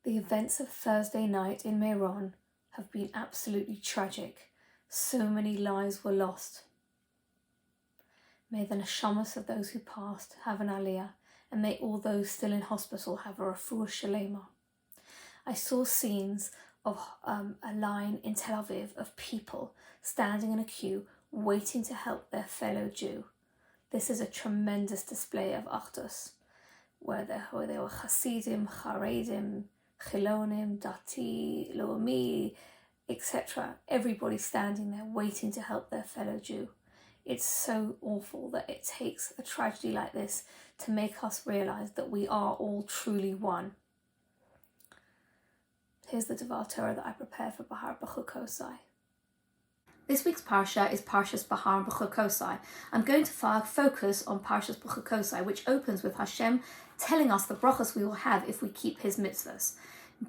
The events of Thursday night in Meron have been absolutely tragic. So many lives were lost. May the neshamas of those who passed have an aliyah, and may all those still in hospital have a refuah shalema. I saw scenes of a line in Tel Aviv of people standing in a queue waiting to help their fellow Jew. This is a tremendous display of Achdus, where there were Hasidim, Charedim, Chilonim, Dati, Loami, etc. Everybody standing there waiting to help their fellow Jew. It's so awful that it takes a tragedy like this to make us realise that we are all truly one. Here's the Devar Torah that I prepared for Behar Bechukosai. This week's parsha is Parshas Behar and Bechukosai. I'm going to focus on Parshas Bechukosai, which opens with Hashem telling us the brachos we will have if we keep his mitzvahs.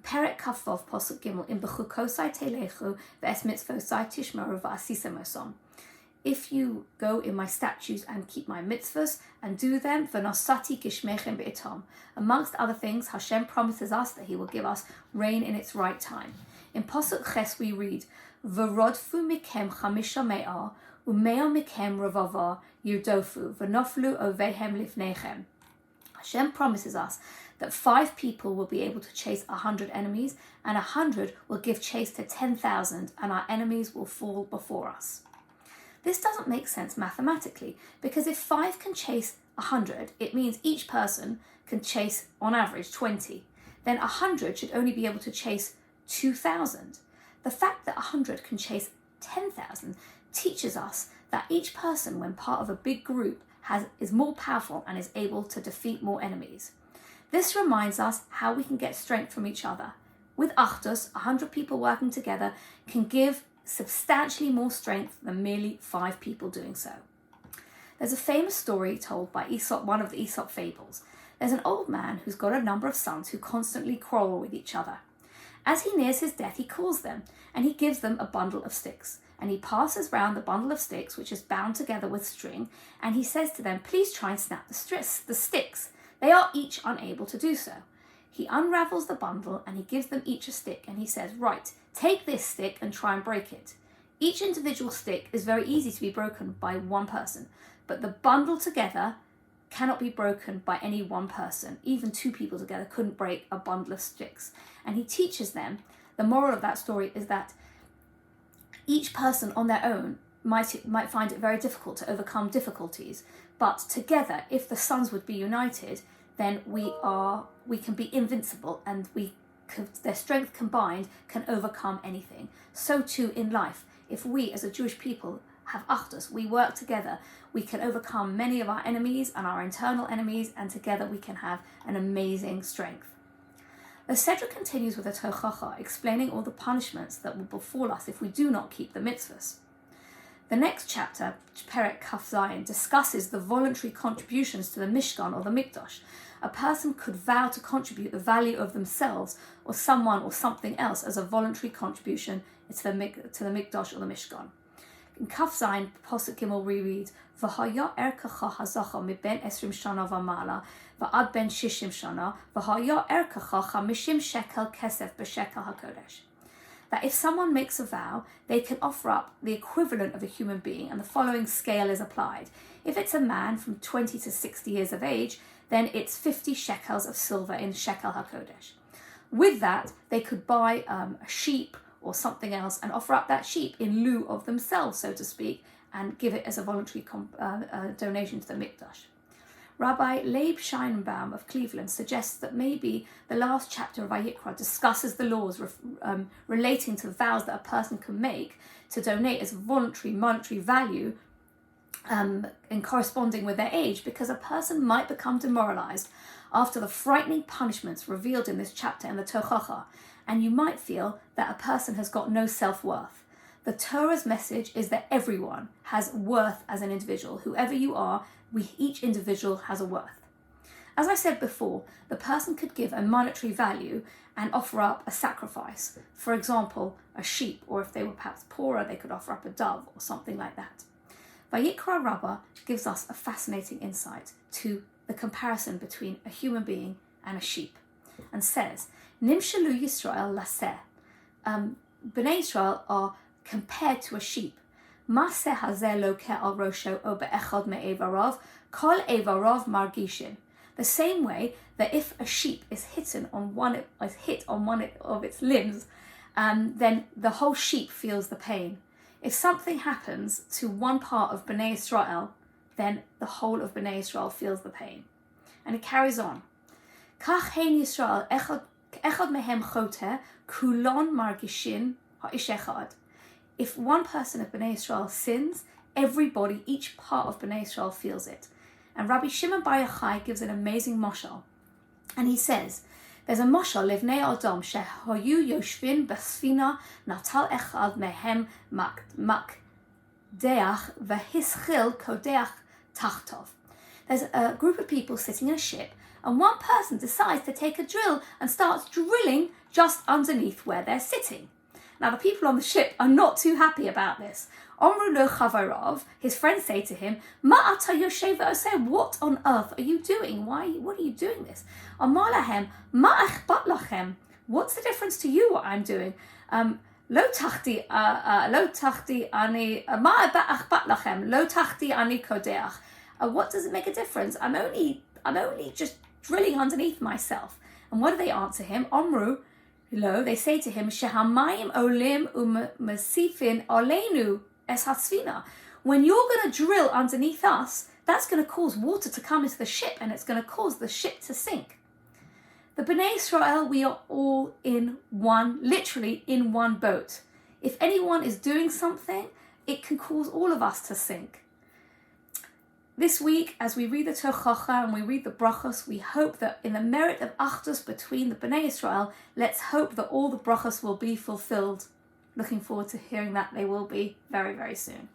Perek Kafov Pasuk Gimel in Bechukosai Telechu ve'es mitzvosai tishmeru va'asisem osom. If you go in my statutes and keep my mitzvahs and do them, v'nosati gishmechem be'itom. Amongst other things, Hashem promises us that he will give us rain in its right time. In Pasuk Ches we read, V'rodfu mikem chamisha me'ar, u'mea mikem ravava yirdofu, v'noflu ovehem lifnechem. Hashem promises us that 5 people will be able to chase 100 enemies, and 100 will give chase to 10,000, and our enemies will fall before us. This doesn't make sense mathematically, because if 5 can chase 100, it means each person can chase, on average, 20. Then 100 should only be able to chase 2,000. The fact that 100 can chase 10,000 teaches us that each person, when part of a big group, is more powerful and is able to defeat more enemies. This reminds us how we can get strength from each other. With Achdus, 100 people working together can give substantially more strength than merely 5 people doing so. There's a famous story told by Aesop, one of the Aesop fables. There's an old man who's got a number of sons who constantly quarrel with each other. As he nears his death, he calls them and he gives them a bundle of sticks. And he passes round the bundle of sticks, which is bound together with string, and he says to them, please try and snap the sticks. They are each unable to do so. He unravels the bundle and he gives them each a stick and he says, right, take this stick and try and break it. Each individual stick is very easy to be broken by one person, but the bundle together cannot be broken by any one person. Even 2 people together couldn't break a bundle of sticks. And he teaches them, the moral of that story is that each person on their own might find it very difficult to overcome difficulties, but together, if the sons would be united, then we can be invincible, and their strength combined can overcome anything. So too in life, if we as a Jewish people have Achdus, we work together, we can overcome many of our enemies and our internal enemies, and together we can have an amazing strength. The Sedra continues with a tochacha, explaining all the punishments that will befall us if we do not keep the mitzvahs. The next chapter, Perek Kaf Zayin, discusses the voluntary contributions to the Mishkan or the Mikdash. A person could vow to contribute the value of themselves or someone or something else as a voluntary contribution to the Mikdash or the Mishkan. In Kaf Zayin, Pasuk Gimel rereads, V'haya erkacha hazacha miben 20 shana v'mala, v'ad ben 60 shana, v'haya erkacha 50 shekel kesef b'shekel hakodesh. That if someone makes a vow, they can offer up the equivalent of a human being, and the following scale is applied. If it's a man from 20 to 60 years of age, then it's 50 shekels of silver in shekel hakodesh. With that, they could buy a sheep or something else and offer up that sheep in lieu of themselves, so to speak, and give it as a voluntary donation to the Mikdash. Rabbi Leib Scheinbaum of Cleveland suggests that maybe the last chapter of Vayikra discusses the laws relating to vows that a person can make to donate as voluntary monetary value and corresponding with their age, because a person might become demoralized after the frightening punishments revealed in this chapter in the Tochacha, and you might feel that a person has got no self-worth. The Torah's message is that everyone has worth as an individual. Whoever you are, each individual has a worth. As I said before, the person could give a monetary value and offer up a sacrifice. For example, a sheep, or if they were perhaps poorer, they could offer up a dove or something like that. Vayikra Rabbah gives us a fascinating insight to the comparison between a human being and a sheep. and says, Nimshalu Yisrael laseh. Bnei Israel are compared to a sheep. Maseh hazeh lokeh al rosho o be'echad me'evarov, kol evarov margishin. The same way that if a sheep is hit on one of its limbs, then the whole sheep feels the pain. If something happens to one part of Bnei Israel, then the whole of Bnei Israel feels the pain. And it carries on. Kach hein Yisrael echad mehem choteh, kulon margishin ha'ish echad. If one person of Bnei Israel sins, everybody, each part of Bnei Israel feels it. And Rabbi Shimon Bar Yochai gives an amazing moshel. And he says, there's a moshel, livnei Adam, shehoyu yoshvin basfina, natal echad mehem makdeach, v'hischil kodeach tachtov. There's a group of people sitting in a ship, and one person decides to take a drill and starts drilling just underneath where they're sitting. Now the people on the ship are not too happy about this. Omru lo chavarov, his friends say to him, Ma ata yoshev v'oseh, what on earth are you doing? What are you doing this? Amar lahem, ma achbat lachem, what's the difference to you what I'm doing? Lo tachti ani, ma achbat lachem, lo tachti ani kodeach. What does it make a difference? I'm only just drilling underneath myself. And what do they answer him? Omru lo, they say to him, Shehamayim olim u'masifin olenu es hatzvina. When you're going to drill underneath us, that's going to cause water to come into the ship, and it's going to cause the ship to sink. The Bnei Israel, we are all literally in one boat. If anyone is doing something, it can cause all of us to sink. This week, as we read the Tochacha and we read the brachos, we hope that in the merit of Achdus between the Bnei Israel, let's hope that all the brachos will be fulfilled. Looking forward to hearing that they will be very, very soon.